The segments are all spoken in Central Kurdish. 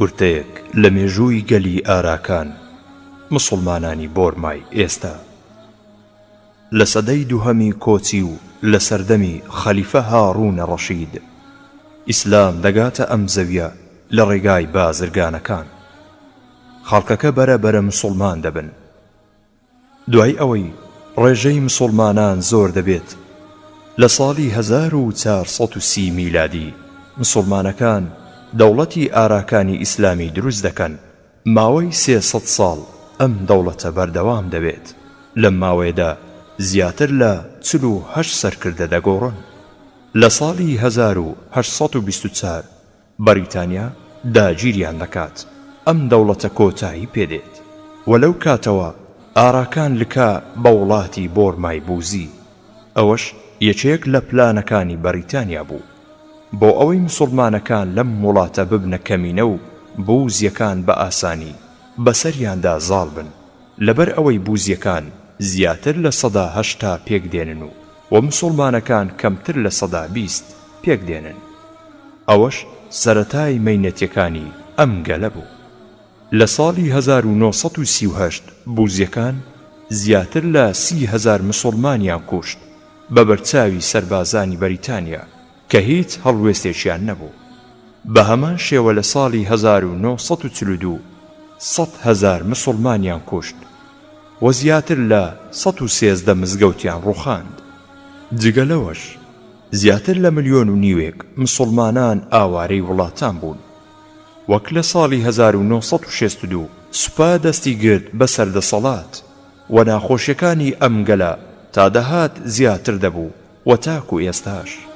کورتەیەک لە مێژووی گەلی ئاراکان مسڵمانانی بۆرمای ئێستا لە سەدەی دووهەمی کۆچی و لە سەردەمی خەلیفە هاڕونە ڕەشید ئیسلام دەگاتە ئەم زەویە لە ڕێگای بازرگانەکان خەڵکەکە بەرە مسڵمان دەبن. دوای ئەوەی ڕێژەی مسڵمانان زۆر دەبێت لە ساڵی 1430 میلادی مسڵمانەکان دەوڵەتی ئاراکانی ئیسلامی دروست دەکەن. ماوەی 300 ساڵ ئەم دەوڵەتە بەردەوام دەبێت. لەم ماوەیەدا زیاتر لە 48 سەرکردە دەگۆڕن. لە ساڵی 1824 بەریتانیا داگیریان دەکات. ئەم دەوڵەتە کۆتایی پێدێت و لەو کاتەوە ئاراکان لکا بە وڵاتی بۆرمای بووزی. ئەوەش یەکێک لە پلانەکانی بەریتانیا بوو بۆ ئەوەی مسڵمانەکان لەم وڵاتە ببنە کەمینە و بووزیەکان بە ئاسانی بەسەریاندا زاڵ بن. لەبەر ئەوەی بووزیەکان زیاتر لە 180 پێک دێنن و مسڵمانەکان کەمتر لە 120 پێک دێنن. ئەوەش سەرەتای مەینەتیەکانی ئەم گەلە بوو. لە ساڵی 1938 بووزیەکان زیاتر لە 30,000 مسڵمانیان کوشت بە بەرچاوی سەربازانی بەریتانیا کە هیچ هەڵوێستێکیان نەبوو. بە هەمان شێوە لە ساڵی 1942 100,000 مسڵمانیان کوشت و زیاتر لە 113 مزگەوتیان ڕوخاند. جگە لەوەش زیاتر لە 1.5 ملیۆن مسڵمانان ئاوارەی وڵاتان بوون. وەک لە ساڵی 1962 سوپا دەستی گرت بە سەردەسەڵات و ناخۆشیەکانی ئەم گەلە تا دەهات زیاتر دەبوو و تاکو ئێستاش.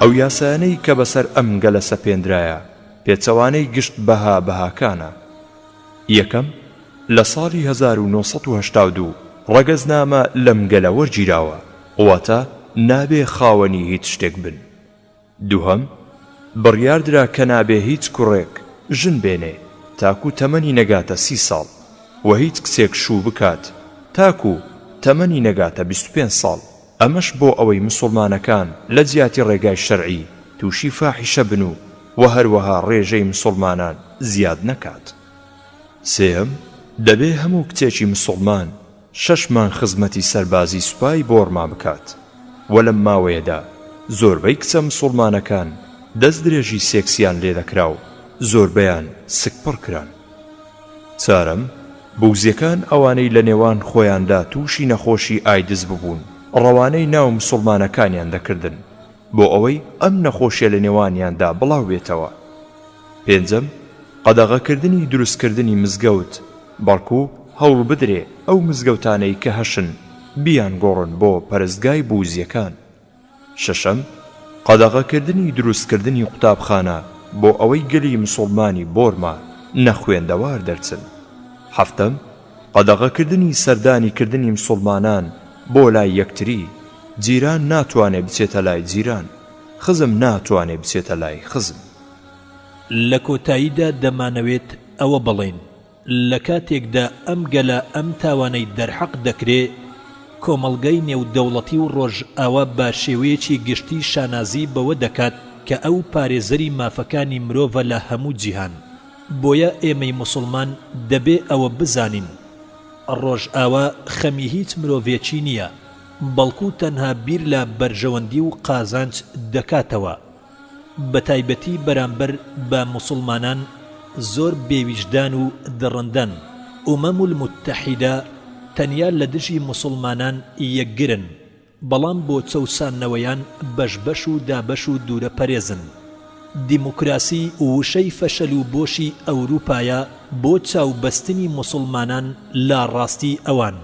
ئەو یاسانەی کە بەسەر ئەم گەلە سەپێنرایە پێچەوانەی گشت بەهاکانە. یەکەم لە ساڵی 1982 ڕەگەزنامە لەم گەلە وەرگیراوە واتە نابێ خاوەنی هیچ شتێک بن. دووهەم بڕیاردرا کە نابێ هیچ کوڕێک ژن بێنێ تاکو تەمەنی نەگاتە 30 ساڵ و هیچ کسێک شوو بکات تاکو تەمەنی نەگاتە 25 ساڵ. ئەمەش بۆ ئەوەی مسڵمانەکان لە جیاتی ڕێگای شەرعی تووشی فاحیشە بن و هەروەها ڕێژەی مسڵمانان زیاد نەکات. سێم دەبێ هەموو کچێکی مسڵمان 6 مانگ خزمەتی سەربازی سوپای بۆرما بکات و لەم ماوەیەدا زۆربەی کچە مسڵمانەکان دەست درێژی سێکسیان لێ دەکرا و زۆربەیان سکپڕ کران. چارەم بووزیەکان ئەوانەی لە نێوان خۆیاندا تووشی نەخۆشی ئایدز ببوون ڕەوانەی ناو مسڵمانەکانیان دەکردن بۆ ئەوەی ئەم نەخۆشیە لە نێوانیاندا بڵاو بێتەوە. پێنجەم قەدەغەکردنی دروستکردنی مزگەوت بەڵکو هەوڵ بدرێ ئەو مزگەوتانەی کە هەشن بیان گۆڕن بۆ پەرستگای بووزیەکان. شەشەم قەدەغەکردنی دروستکردنی قوتابخانە بۆ ئەوەی گەلی مسڵمانی بۆرما نەخوێندەوار دەرچن. هەفتەم قەدەغەکردنی سەردانیکردنی مسڵمانان بۆ لای یەکتری. جیران ناتوانێ بچێتە لای جیران، خزم ناتوانێ بچێتە لای خزم. لە کۆتاییدا دەمانەوێت ئەوە بڵێن لە کاتێکدا ئەم گەلە ئەم تاوانەی دەرحەق دەکرێ کۆمەڵگەی نێودەوڵەتی و ڕۆژ ئاوا بە شێوەیەکی گشتی شانازی بەوە دەکات کە ئەو پارێزەری مافەکانی مرۆڤە لە هەموو جیهان. بۆیە ئێمەی مسڵمان دەبێ ئەوە بزانین ڕۆژ ئاوا خەمی هیچ مرۆڤێکی نییە بەڵکو تەنها بیر لە بەرژەوەندی و قازانج دەکاتەوە. بە تایبەتی بەرامبەر بە مسڵمانان زۆر بێویژدان و دڕندەن. ئومەم المتحیدە تەنیا لە دژی مسڵمانان یەکگرن بەڵام بۆ چەوسانەوەیان بەشبەش و دابەش و دوورە پەرێزن. دیموکراسی وشەی فەشەل و بۆشی ئەوروپایە بۆ چاوبەستنی مسڵمانان لا ڕاستی ئەوان.